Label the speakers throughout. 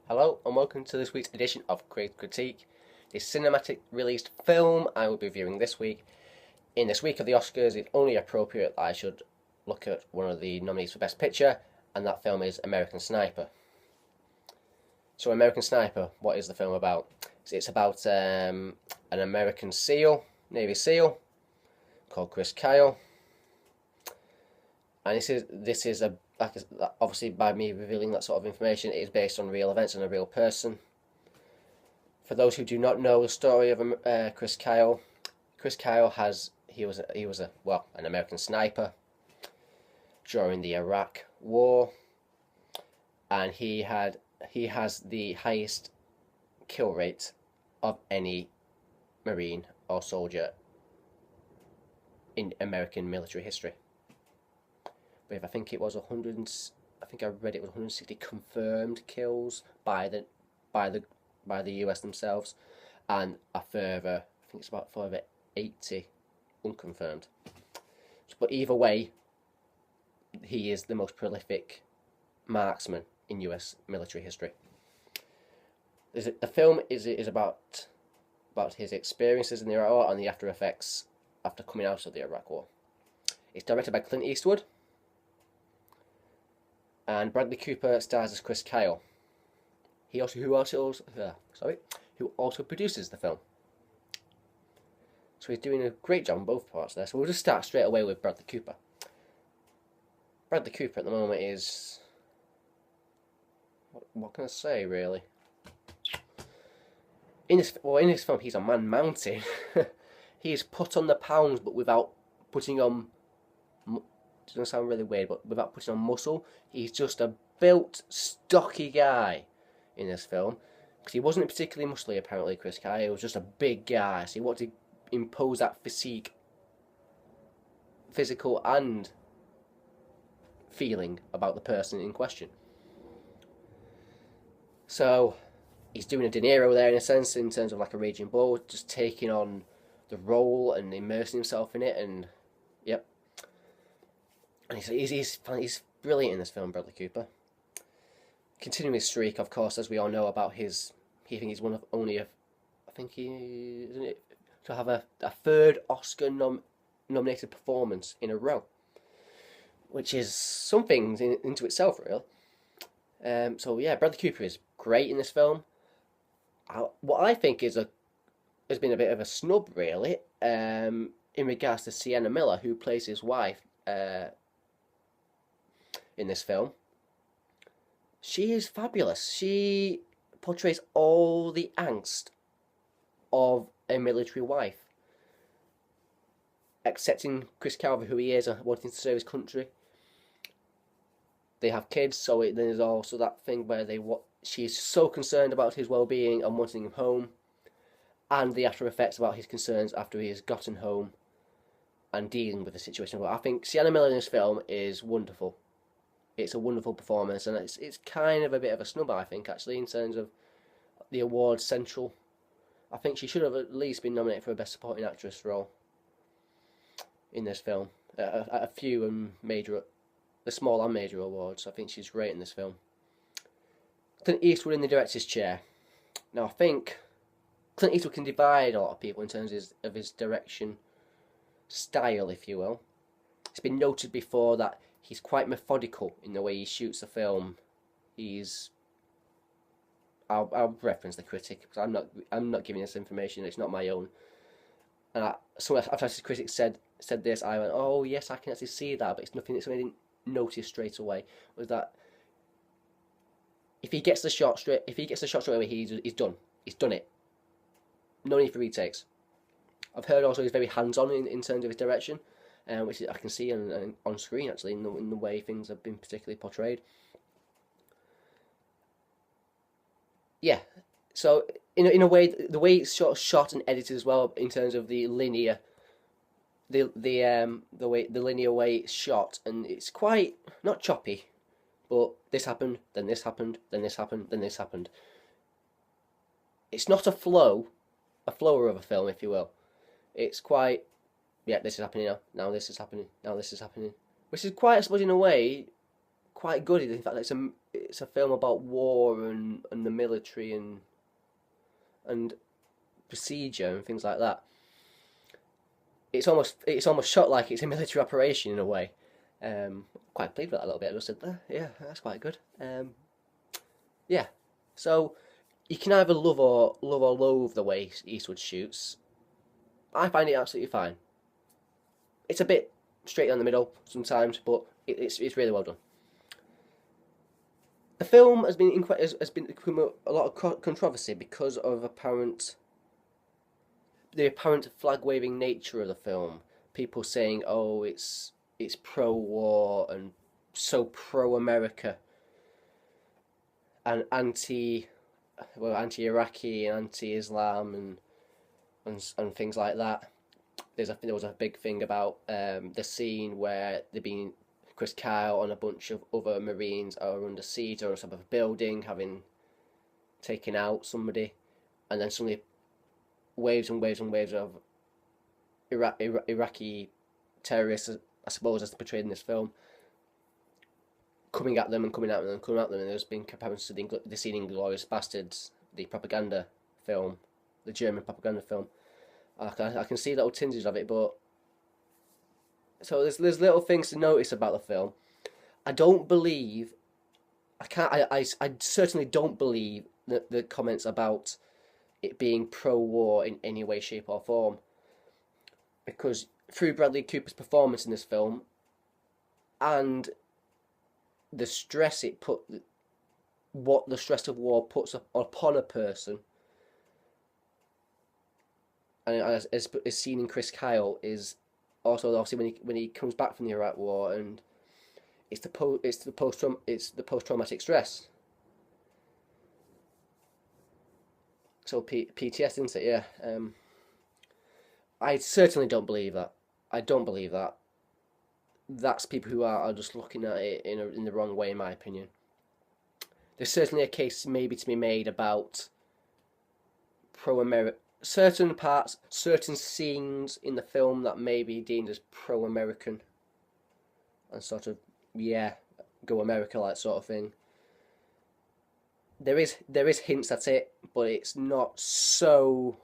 Speaker 1: Hello and welcome to this week's edition of Creative Critique, the cinematic released film I will be reviewing this week. In this week of the Oscars, it's only appropriate that I should look at one of the nominees for Best Picture, and that film is American Sniper. So American Sniper, what is the film about? It's about an American SEAL, Navy SEAL, called Chris Kyle. And this is obviously by me revealing that sort of information, it is based on real events and a real person. For those who do not know the story of Chris Kyle, he was an American sniper during the Iraq War, and he has the highest kill rate of any Marine or soldier in American military history. With I think it was 100. I think I read it was 160 confirmed kills by the US themselves, and a further, I think it's about further 80 unconfirmed. But either way, he is the most prolific marksman in US military history. The film is about his experiences in the Iraq War and the after effects after coming out of the Iraq War. It's directed by Clint Eastwood, and Bradley Cooper stars as Chris Kyle. Who also produces the film. So he's doing a great job on both parts there. So we'll just start straight away with Bradley Cooper. Bradley Cooper at the moment is, what can I say really? In this film, he's a man mountain. He's put on the pounds, but without putting on. It's going to sound really weird, but without putting on muscle, he's just a built, stocky guy in this film. Because he wasn't particularly muscly, apparently, Chris Kyle. He was just a big guy. So he wanted to impose that physical and feeling about the person in question. So he's doing a De Niro there, in a sense, in terms of like a raging bull, just taking on the role and immersing himself in it, and yep. And he's brilliant in this film, Bradley Cooper. Continuing his streak, of course, as we all know about his. I think he's one of only a. I think he isn't it to have a third Oscar nominated performance in a row, which is something into itself, really. So yeah, Bradley Cooper is great in this film. What I think has been a bit of a snub, really, in regards to Sienna Miller, who plays his wife. In this film, she is fabulous. She portrays all the angst of a military wife, accepting Chris Kyle for who he is and wanting to serve his country. They have kids, so there's also that thing where she's so concerned about his well-being and wanting him home, and the after effects about his concerns after he has gotten home and dealing with the situation. But I think Sienna Miller in this film is wonderful. It's a wonderful performance, and it's kind of a bit of a snub, I think, actually, in terms of the awards central. I think she should have at least been nominated for a Best Supporting Actress role in this film. A few the small and major awards. I think she's great in this film. Clint Eastwood in the director's chair. Now, I think Clint Eastwood can divide a lot of people in terms of his direction style, if you will. It's been noted before that he's quite methodical in the way he shoots the film. I'll reference the critic because I'm not giving this information. It's not my own. And so after the critic said this, I went, oh yes, I can actually see that, but it's nothing that I didn't notice straight away. Was that if he gets the shot straight away, he's done. He's done it. No need for retakes. I've heard also he's very hands-on in terms of his direction. Which I can see on screen, actually, in the way things have been particularly portrayed. Yeah, so in a way, the way it's sort of shot and edited as well, in terms of the linear, the linear way it's shot, and it's quite not choppy, but this happened, then this happened, then this happened, then this happened. It's not a flower of a film, if you will. It's quite. Yeah, this is happening now. Now this is happening. Now this is happening. Which is quite, I suppose, in a way, quite good. In fact, it's a film about war and the military and procedure and things like that. It's almost shot like it's a military operation in a way. Quite pleased with that a little bit. I just said, yeah, that's quite good. Yeah, so you can either love or loathe the way Eastwood shoots. I find it absolutely fine. It's a bit straight down the middle sometimes, but it's really well done. The film has been a lot of controversy because of the apparent flag waving nature of the film. People saying, "Oh, it's pro war and so pro America and anti Iraqi and anti Islam and things like that." There was a big thing about the scene where Chris Kyle and a bunch of other Marines are under siege or on top of a building, having taken out somebody, and then suddenly waves and waves and waves of Iraqi terrorists, I suppose, as portrayed in this film, coming at them and coming at them and coming at them. And there's been comparisons to the scene in Glorious Bastards, the propaganda film, the German propaganda film. I can see little tinges of it, but so there's little things to notice about the film. I don't believe, I certainly don't believe that the comments about it being pro-war in any way, shape, or form, because through Bradley Cooper's performance in this film and the stress what the stress of war puts upon a person, and as seen in Chris Kyle, is also obviously when he comes back from the Iraq War, and it's the post traumatic stress. So PTS, isn't it? Yeah. I certainly don't believe that. I don't believe that. That's people who are just looking at it in the wrong way, in my opinion. There's certainly a case maybe to be made about pro-American, certain parts, certain scenes in the film that may be deemed as pro-American and sort of, yeah, go America like sort of thing. There is hints at it, but it's not so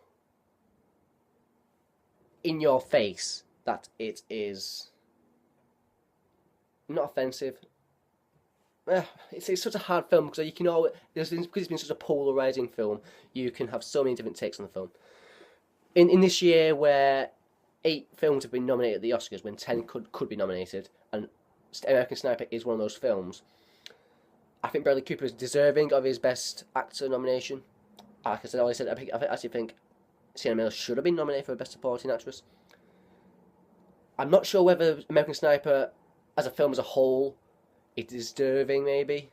Speaker 1: in your face that it is not offensive. It's such a hard film because you can always, because it's been such a polarizing film. You can have so many different takes on the film. In this year where 8 films have been nominated at the Oscars, when 10 could be nominated, and American Sniper is one of those films, I think Bradley Cooper is deserving of his Best Actor nomination. Like I said, I actually think Sienna Miller should have been nominated for Best Supporting Actress. I'm not sure whether American Sniper, as a film as a whole, is deserving maybe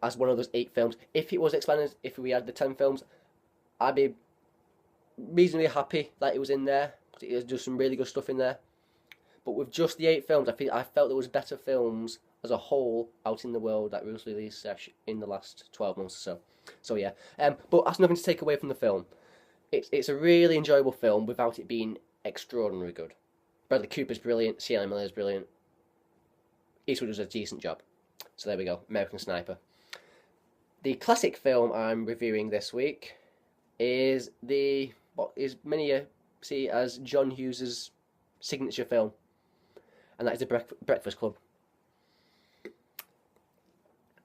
Speaker 1: as one of those 8 films. If it was expanded, if we had the 10 films, I'd be reasonably happy that it was in there. There's just some really good stuff in there. But with just the 8 films, I felt there was better films as a whole out in the world that was released in the last 12 months or so. So yeah, but that's nothing to take away from the film. It's a really enjoyable film without it being extraordinarily good. Bradley Cooper's brilliant, Sienna Miller's brilliant. Eastwood does a decent job. So there we go, American Sniper. The classic film I'm reviewing this week is what is many see as John Hughes's signature film, and that is The Breakfast Club.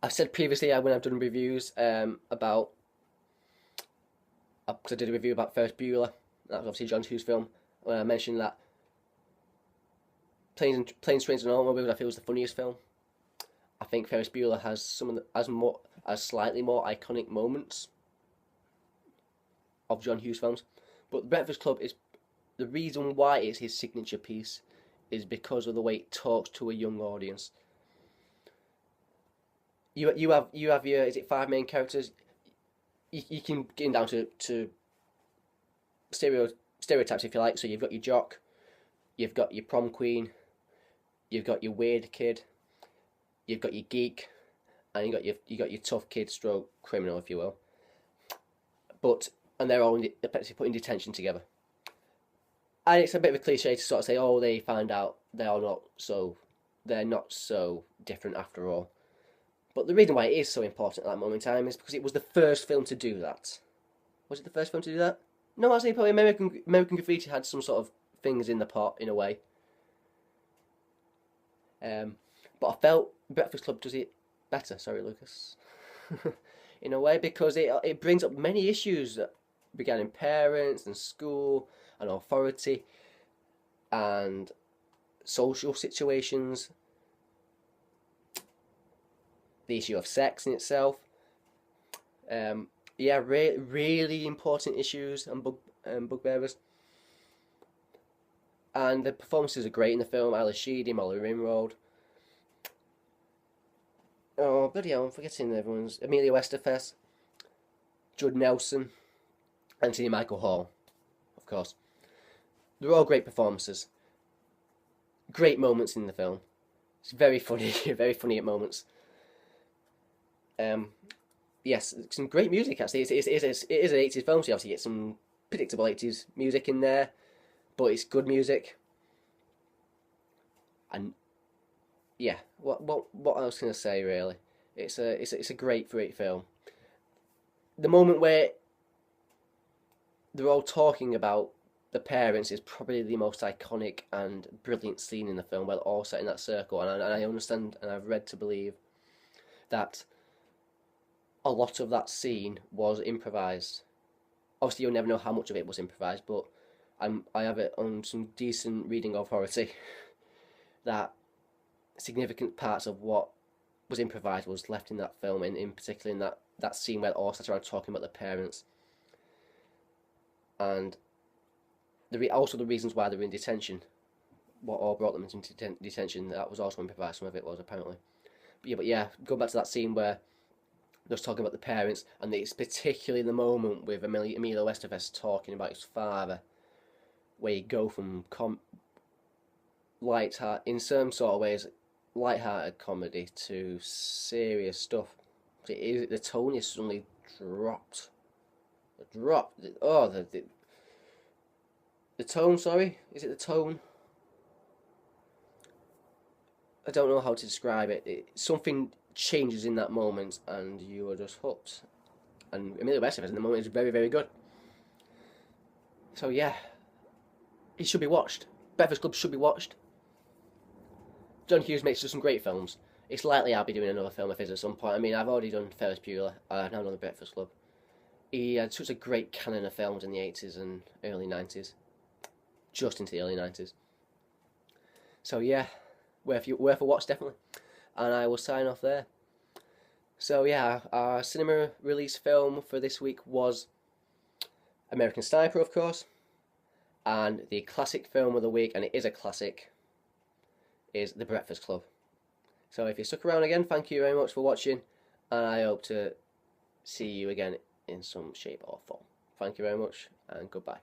Speaker 1: I've said previously when I've done reviews about, because I did a review about Ferris Bueller, that was obviously John Hughes' film, when I mentioned that Planes, Trains and Automobiles I feel was the funniest film. I think Ferris Bueller has some of the slightly more iconic moments of John Hughes films, but The Breakfast Club is the reason why it's his signature piece is because of the way it talks to a young audience. You have your, is it 5 main characters? You can get down to stereotypes if you like. So you've got your jock, you've got your prom queen, you've got your weird kid, you've got your geek, and you got your tough kid stroke criminal, if you will. And they're all effectively put in detention together. And it's a bit of a cliche to sort of say, oh, they find out they're not so different after all. But the reason why it is so important at that moment in time is because it was the first film to do that. Was it the first film to do that? No, I think probably American Graffiti had some sort of things in the pot in a way. But I felt Breakfast Club does it better. Sorry, Lucas. In a way, because it brings up many issues regarding parents and school and authority and social situations, the issue of sex in itself. Yeah, really important issues and bugbearers. And the performances are great in the film. Alice Sheedy, Molly Rimroad. Oh, bloody hell, I'm forgetting everyone's. Amelia Westerfest, Judd Nelson, Anthony Michael Hall, of course. They're all great performances. Great moments in the film. It's very funny, very funny at moments. Yes, some great music actually. It is an 80s film, so you obviously get some predictable 80s music in there, but it's good music. And yeah, what else can I say really? It's a great film. The moment where they're all talking about the parents is probably the most iconic and brilliant scene in the film, where they're all sat in that circle, and I understand and I've read to believe that a lot of that scene was improvised. Obviously, you'll never know how much of it was improvised, but I have it on some decent reading authority that significant parts of what was improvised was left in that film, and in particular in that scene where all sat around talking about the parents, and also the reasons why they were in detention, what all brought them into detention. That was also improvised. Some of it was apparently. But yeah, going back to that scene where they're talking about the parents, and it's particularly the moment with Emilio Estevez talking about his father, where you go from light-hearted, in some sort of ways, light-hearted comedy to serious stuff. The tone is suddenly dropped. Oh, the tone. Sorry, is it the tone? I don't know how to describe it. Something changes in that moment, and you are just hooked. And Emilio Estevez in the moment is very, very good. So yeah, it should be watched. Breakfast Club should be watched. John Hughes makes some great films. It's likely I'll be doing another film of his at some point. I mean, I've already done Ferris Bueller. I've now done The Breakfast Club. He had such a great canon of films in the 80s and early 90s. Just into the early 90s. So yeah, worth a watch definitely. And I will sign off there. So yeah, our cinema release film for this week was American Sniper, of course. And the classic film of the week, and it is a classic, is The Breakfast Club. So if you stuck around again, thank you very much for watching, and I hope to see you again in some shape or form. Thank you very much, and goodbye.